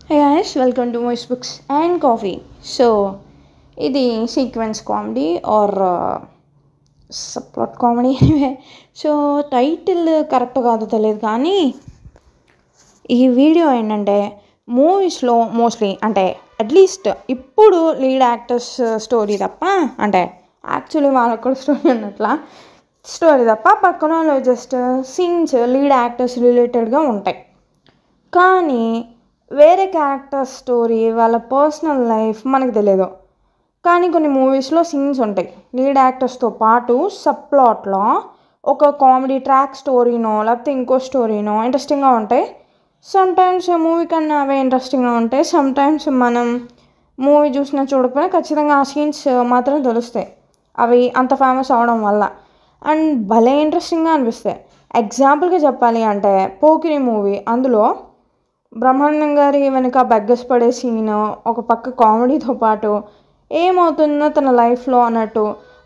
Hey guys, welcome to Moist Books and Coffee. So, ఇది sequence comedy or subplot comedy anyway. So title correct కాదో తెలియదు కానీ ఈ video ఏంటంటే మూవీస్లో మోస్ట్లీ అంటే అట్లీస్ట్ ఇప్పుడు లీడ్ యాక్టర్స్ స్టోరీ తప్ప, అంటే యాక్చువల్లీ వాళ్ళకు కూడా స్టోరీ ఉన్నట్ల స్టోరీ తప్ప పక్కన వాళ్ళు జస్ట్ సీన్స్ లీడ్ యాక్టర్స్ రిలేటెడ్గా ఉంటాయి. కానీ వేరే క్యారెక్టర్ స్టోరీ వాళ్ళ పర్సనల్ లైఫ్ మనకు తెలియదు. కానీ కొన్ని మూవీస్లో సీన్స్ ఉంటాయి లీడ్ యాక్టర్స్తో పాటు సబ్ ప్లాట్లో ఒక కామెడీ ట్రాక్ స్టోరీనో లేకపోతే ఇంకో స్టోరీనో ఇంట్రెస్టింగ్గా ఉంటాయి. సమ్టైమ్స్ మూవీ కన్నా అవే ఇంట్రెస్టింగ్గా ఉంటాయి. సమ్టైమ్స్ మనం మూవీ చూసినా చూడకపోయినా ఖచ్చితంగా ఆ సీన్స్ మాత్రం తెలుస్తాయి, అవి అంత ఫేమస్ అవడం వల్ల. అండ్ భలే ఇంట్రెస్టింగ్గా అనిపిస్తాయి. ఎగ్జాంపుల్గా చెప్పాలి అంటే పోకిరి మూవీ, అందులో బ్రహ్మానందం గారి వెనుక బెగ్గస్ పడే సీన్ ఒక పక్క కామెడీతో పాటు ఏమవుతుందో తన లైఫ్లో అన్నట్టు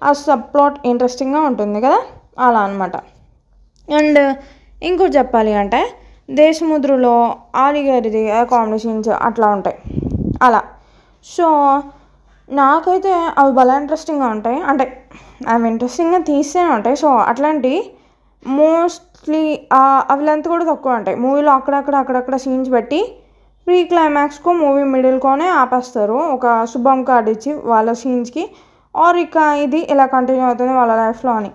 ఆ సబ్ ప్లాట్ ఇంట్రెస్టింగ్గా ఉంటుంది కదా, అలా అనమాట. అండ్ ఇంకోటి చెప్పాలి అంటే దేశముద్రలో ఆలి గారిది కామెడీ సీన్స్ అట్లా ఉంటాయి అలా. సో నాకైతే అవి భలే ఇంట్రెస్టింగ్గా ఉంటాయి, అంటే అవి ఇంట్రెస్టింగ్గా తీస్తూనే ఉంటాయి. సో అట్లాంటి మోస్ట్లీ అవి లెంత్ కూడా తక్కువ ఉంటాయి. మూవీలో అక్కడక్కడ సీన్స్ పెట్టి ప్రీ క్లైమాక్స్కో మూవీ మిడిల్కోనే ఆపేస్తారు ఒక శుభం కార్డ్ ఇచ్చి వాళ్ళ సీన్స్కి, ఆర్ ఇక ఇది ఇలా కంటిన్యూ అవుతుంది వాళ్ళ లైఫ్లో అని.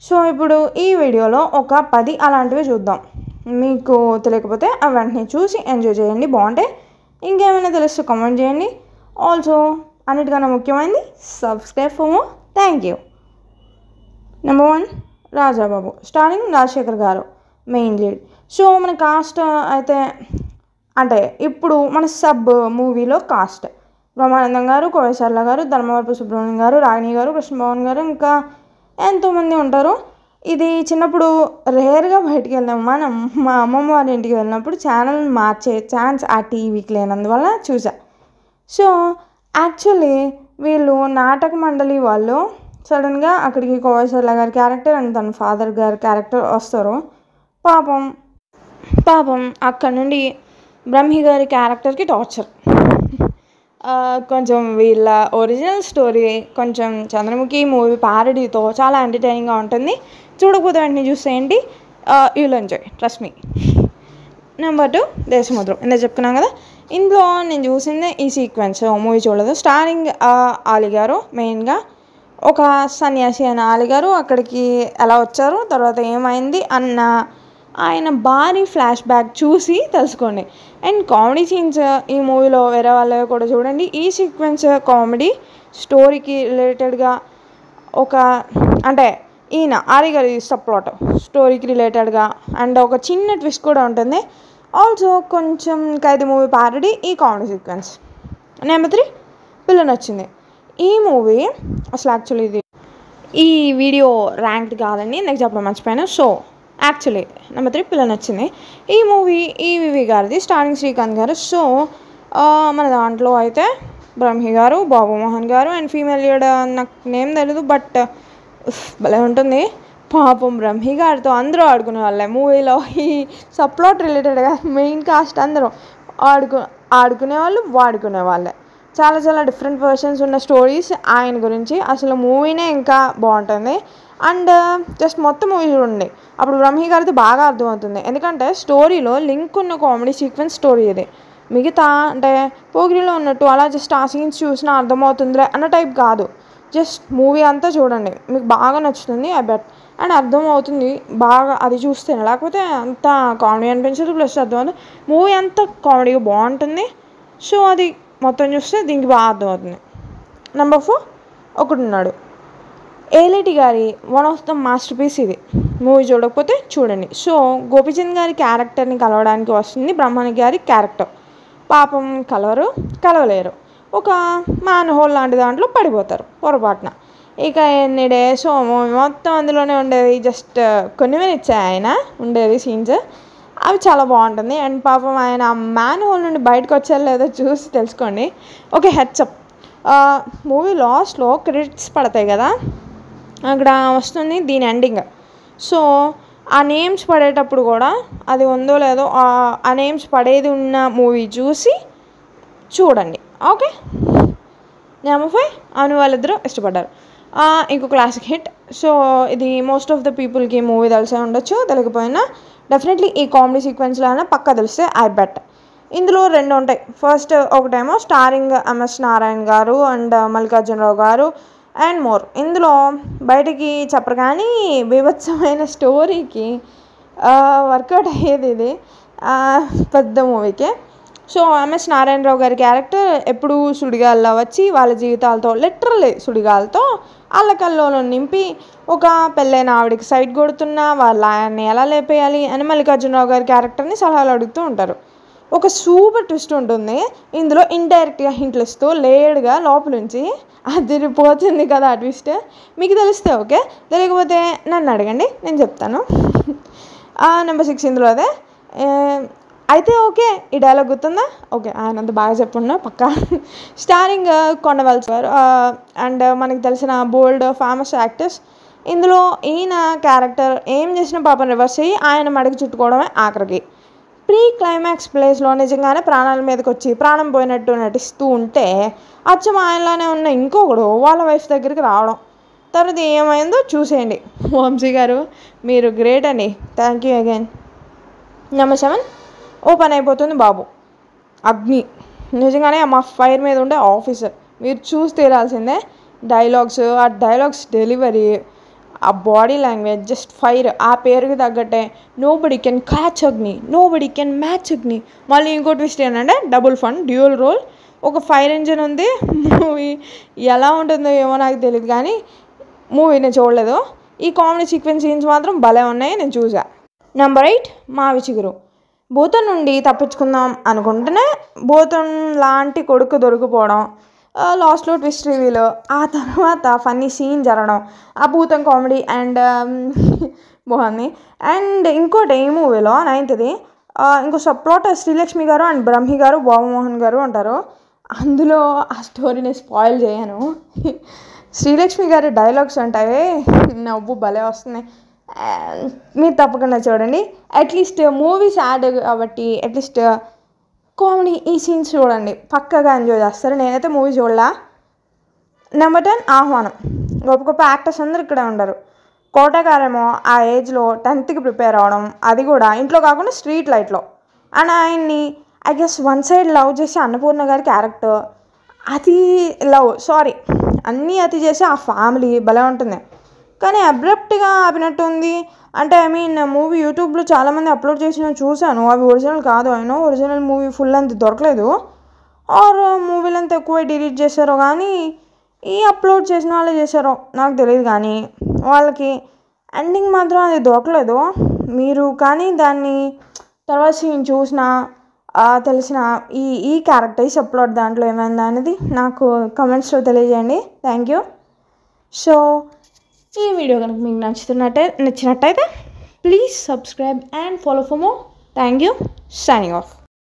సో ఇప్పుడు ఈ వీడియోలో ఒక 10 అలాంటివి చూద్దాం. మీకు తెలియకపోతే అవి వెంటనే చూసి ఎంజాయ్ చేయండి, బాగుంటాయి. ఇంకేమైనా తెలిస్తే కామెంట్ చేయండి. ఆల్సో అన్నిటికన్నా ముఖ్యమైనది subscribe for more. Thank you. Number 1 Rajababu, starring Rajasekhar గారు మెయిన్ లీడ్. సో మన కాస్ట్ అయితే అంటే ఇప్పుడు మన సబ్ మూవీలో కాస్ట్ బ్రహ్మానందం గారు, కోవేశ్వర్ల గారు, ధర్మవరపు సుబ్రహ్మణ్యం గారు, రాగిణి గారు, కృష్ణభవన్ గారు, ఇంకా ఎంతోమంది ఉంటారు. ఇది చిన్నప్పుడు రేర్గా బయటికి వెళ్ళాం మనం, మా అమ్మమ్మ వారి ఇంటికి వెళ్ళినప్పుడు ఛానల్ మార్చే ఛాన్స్ ఆ టీవీకి లేనందువల్ల చూసా. సో యాక్చువల్లీ వీళ్ళు నాటక మండలి వాళ్ళు సడన్గా అక్కడికి కోవేశ్వర్ల గారి క్యారెక్టర్ అండ్ తన ఫాదర్ గారి క్యారెక్టర్ వస్తారు. పాపం అక్కడ నుండి బ్రహ్మి గారి క్యారెక్టర్కి టార్చర్. కొంచెం వీళ్ళ ఒరిజినల్ స్టోరీ కొంచెం చంద్రముఖి మూవీ ప్యారడీతో చాలా ఎంటర్టైనింగ్గా ఉంటుంది. చూడకపోతే వెంటనే చూసేయండి, you'll enjoy, trust me. Number 2 దేశముద్రం, ఇందా చెప్పుకున్నాం కదా. ఇందులో నేను చూసిందే ఈ సీక్వెన్స్, మూవీ చూడలేదు. స్టారింగ్ ఆలి గారు మెయిన్గా ఒక సన్యాసి అయిన ఆలి గారు అక్కడికి ఎలా వచ్చారు, తర్వాత ఏమైంది అన్న ఆయన భారీ ఫ్లాష్ బ్యాక్ చూసి తెలుసుకోండి. అండ్ కామెడీ సీన్స్ ఈ మూవీలో వేరే వాళ్ళవి కూడా చూడండి. ఈ సీక్వెన్స్ కామెడీ స్టోరీకి రిలేటెడ్గా ఒక అంటే ఈయన ఆరి గారి సప్లాట్ స్టోరీకి రిలేటెడ్గా అండ్ ఒక చిన్న ట్విస్ట్ కూడా ఉంటుంది. ఆల్సో కొంచెం ఖైదీ మూవీ ప్యారడీ ఈ కామెడీ సీక్వెన్స్. నెంబర్ 3 పిల్ల నచ్చింది. ఈ మూవీ అసలు యాక్చువల్లీ ఈ వీడియో ర్యాంక్డ్ కాదని నాకు చెప్పడం మర్చిపోయాను. సో యాక్చువల్లీ నెంబర్ 3 పిల్ల నచ్చింది. ఈ మూవీ ఈవీవి గారిది, స్టారింగ్ శ్రీకాంత్ గారు. సో మన దాంట్లో అయితే బ్రహ్మి గారు, బాబు మోహన్ గారు అండ్ ఫీమేల్ లీడ్ నాకు నేమ్ తెలియదు, బట్ భలే ఉంటుంది. పాపం బ్రహ్మి గారితో అందరూ ఆడుకునే వాళ్ళే మూవీలో. ఈ సప్లాట్ రిలేటెడ్గా మెయిన్ కాస్ట్ అందరూ ఆడుకునే వాళ్ళు, వాడుకునే వాళ్ళే. చాలా డిఫరెంట్ వర్షన్స్ ఉన్న స్టోరీస్ ఆయన గురించి. అసలు మూవీనే ఇంకా బాగుంటుంది. అండ్ జస్ట్ మొత్తం మూవీ చూడండి, అప్పుడు బ్రహ్మి గారిది బాగా అర్థమవుతుంది. ఎందుకంటే స్టోరీలో లింక్ ఉన్న కామెడీ సీక్వెన్స్ స్టోరీ ఇది. మిగతా అంటే పోగిరిలో ఉన్నట్టు అలా జస్ట్ ఆ సీన్స్ చూసినా అర్థమవుతుందిలే అన్న టైప్ కాదు. జస్ట్ మూవీ అంతా చూడండి, మీకు బాగా నచ్చుతుంది ఐ బెట్. అండ్ అర్థమవుతుంది బాగా అది చూస్తేనే, లేకపోతే అంత కామెడీ అనిపించదు. ప్లస్ అర్థమవుతుంది మూవీ అంతా కామెడీగా బాగుంటుంది. సో అది మొత్తం చూస్తే దీనికి బాగా అర్థమవుతుంది. నెంబర్ 4 ఒకడున్నాడు, ఏలేటి గారి one of the masterpiece ఇది. మూవీ చూడకపోతే చూడండి. సో గోపీచంద్ గారి క్యారెక్టర్ని కలవడానికి వస్తుంది బ్రహ్మానంద గారి క్యారెక్టర్. పాపం కలవలేరు, ఒక మ్యాన్ హోల్ లాంటి దాంట్లో పడిపోతారు పొరపాటున. ఇక ఎన్ని డేస్ మూవీ మొత్తం అందులోనే ఉండేది. జస్ట్ కొన్ని మినిట్స్ ఆయన ఉండేది సీన్స్, అవి చాలా బాగుంటుంది. అండ్ పాపం ఆయన మ్యాన్ హోల్ నుండి బయటకు వచ్చారో లేదో చూసి తెలుసుకోండి. Okay, heads-up. మూవీ లాస్ట్లో క్రెడిట్స్ పడతాయి కదా, అక్కడ వస్తుంది దీని ఎండింగ్. సో ఆ నేమ్స్ పడేటప్పుడు కూడా అది ఉందో లేదో ఆ నేమ్స్ పడేది ఉన్న మూవీ చూసి చూడండి. ఓకే. నెంబర్ 5 అను వాళ్ళిద్దరూ ఇష్టపడ్డారు. ఇంకో క్లాసిక్ హిట్. సో ఇది మోస్ట్ ఆఫ్ ద పీపుల్కి మూవీ తెలిసే ఉండొచ్చు, తెలియకపోయినా డెఫినెట్లీ ఈ కామెడీ సీక్వెన్స్లో అయినా పక్కా తెలిస్తే ఐ బెట్. ఇందులో 2 ఉంటాయి. ఫస్ట్ ఒకటేమో స్టారింగ్ ఎంఎస్ నారాయణ గారు అండ్ మల్లికార్జునరావు గారు అండ్ మోర్. ఇందులో బయటికి చెప్పరు కానీ బీభత్సమైన స్టోరీకి వర్కౌట్ అయ్యేది ఇది పెద్ద మూవీకే. సో ఎంఎస్ నారాయణరావు గారి క్యారెక్టర్ ఎప్పుడు సుడిగాల్లో వచ్చి వాళ్ళ జీవితాలతో లిటరల్లీ సుడిగాలతో అల్లకల్లోలో నింపి ఒక పెళ్ళైన ఆవిడకి సైట్ కొడుతున్నా వాళ్ళ ఆయన్ని ఎలా లేపేయాలి అని మల్లికార్జునరావు గారి క్యారెక్టర్ని సలహాలు అడుగుతూ ఉంటారు. ఒక సూపర్ ట్విస్ట్ ఉంటుంది ఇందులో. ఇండైరెక్ట్గా హింట్లు ఇస్తూ లేడ్గా లోపలుంచి అదిరిపోతుంది కదా ఆ ట్విస్ట్. మీకు తెలిస్తే ఓకే, తెలియకపోతే నన్ను అడగండి, నేను చెప్తాను. నెంబర్ 6 ఇందులో అదే. అయితే ఓకే, ఈ డైలాగ్ గుర్తుందా? ఓకే, ఆయన అంత బాగా చెప్పున్నా పక్కా. స్టారింగ్ కొండవల్స్ గారు అండ్ మనకి తెలిసిన బోల్డ్ ఫేమస్ యాక్టర్స్. ఇందులో ఈయన క్యారెక్టర్ ఏం చేసినా పాపం రివర్స్ అయ్యి ఆయన మడికి చుట్టుకోవడమే ఆఖరికి. ప్రీ క్లైమాక్స్ ప్లేస్లో నిజంగానే ప్రాణాల మీదకి వచ్చి ప్రాణం పోయినట్టు నటిస్తూ ఉంటే అచ్చం ఆయనలానే ఉన్న ఇంకొకడు వాళ్ళ వైఫ్ దగ్గరికి రావడం. తర్వాత ఏమైందో చూసేయండి. వంశీ గారు మీరు గ్రేట్ అండి, thank you again. Number 7 open అయిపోతుంది బాబు. అగ్ని నిజంగానే మా ఫైర్ మీద ఉండే ఆఫీసర్, మీరు చూసి తీరాల్సిందే. డైలాగ్స్, ఆ డైలాగ్స్ డెలివరీ, ఆ బాడీ లాంగ్వేజ్, జస్ట్ ఫైర్. ఆ పేరుకి తగ్గట్టే నోబడి కెన్ క్యాచ్ అగ్ని, నోబడి కెన్ మ్యాచ్ అగ్ని. మళ్ళీ ఇంకో ట్విస్ట్ ఏంటంటే డబుల్ ఫన్, డ్యూయల్ రోల్. ఒక ఫైర్ ఇంజిన్ ఉంది. మూవీ ఎలా ఉంటుందో ఏమో నాకు తెలియదు కానీ మూవీ నేను చూడలేదు. ఈ కామెడీ సీక్వెన్స్ సీన్స్ మాత్రం భలే ఉన్నాయి, నేను చూసా. నెంబర్ 8 మావి చిగురు. భూతం నుండి తప్పించుకుందాం అనుకుంటేనే భూతం లాంటి కొడుకు దొరికిపోవడం, లాస్ట్లో ట్విస్ట్ రివీల్, ఆ తర్వాత ఫన్నీ సీన్ జరగడం, ఆ భూతం కామెడీ అండ్ బాగుంది. అండ్ ఇంకోటి ఈ మూవీలో 9th ఇంకో సప్లాట్ శ్రీలక్ష్మి గారు అండ్ బ్రహ్మి గారు బాబుమోహన్ గారు ఉంటారు. అందులో ఆ స్టోరీని స్పాయిల్ చేయను. శ్రీలక్ష్మి గారి డైలాగ్స్ ఉంటాయి, నవ్వు భలే వస్తున్నాయి. మీరు తప్పకుండా చూడండి. అట్లీస్ట్ మూవీ సాడ్ కాబట్టి అట్లీస్ట్ కామెడీ ఈ సీన్స్ చూడండి, పక్కగా ఎంజాయ్ చేస్తారు. నేనైతే మూవీ చూడలా. నెంబర్ 10 ఆహ్వానం. గొప్ప గొప్ప యాక్టర్స్ అందరూ ఇక్కడే ఉండరు. కోటగారేమో ఆ ఏజ్లో 10th ప్రిపేర్ అవ్వడం, అది కూడా ఇంట్లో కాకుండా స్ట్రీట్ లైట్లో. అండ్ ఆయన్ని I guess one side love చేసి అన్నపూర్ణ గారి క్యారెక్టర్, అది లవ్ సారీ అన్నీ అతి చేసి ఆ ఫ్యామిలీ భలే ఉంటుంది. కానీ అబ్రప్ట్గా ఆపినట్టు ఉంది. అంటే ఐ మీన్ మూవీ యూట్యూబ్లో చాలామంది అప్లోడ్ చేసిన చూశాను, అవి ఒరిజినల్ కాదు. అయినా ఒరిజినల్ మూవీ ఫుల్ అంత దొరకలేదు, ఆర్ మూవీలు అంతా ఎక్కువ డిలీట్ చేశారో కానీ ఈ అప్లోడ్ చేసిన వాళ్ళే చేశారో నాకు తెలియదు. కానీ వాళ్ళకి ఎండింగ్ మాత్రం అది దొరకలేదు. మీరు కానీ దాన్ని తర్వాత సీన్ చూసినా తెలిసిన ఈ క్యారెక్టర్ ఈ సప్లాట్ దాంట్లో ఏమైందా అనేది నాకు కమెంట్స్లో తెలియజేయండి. Thank you. సో ఈ వీడియో కనుక మీకు నచ్చినట్టయితే please subscribe and follow for more. Thank you. Signing off.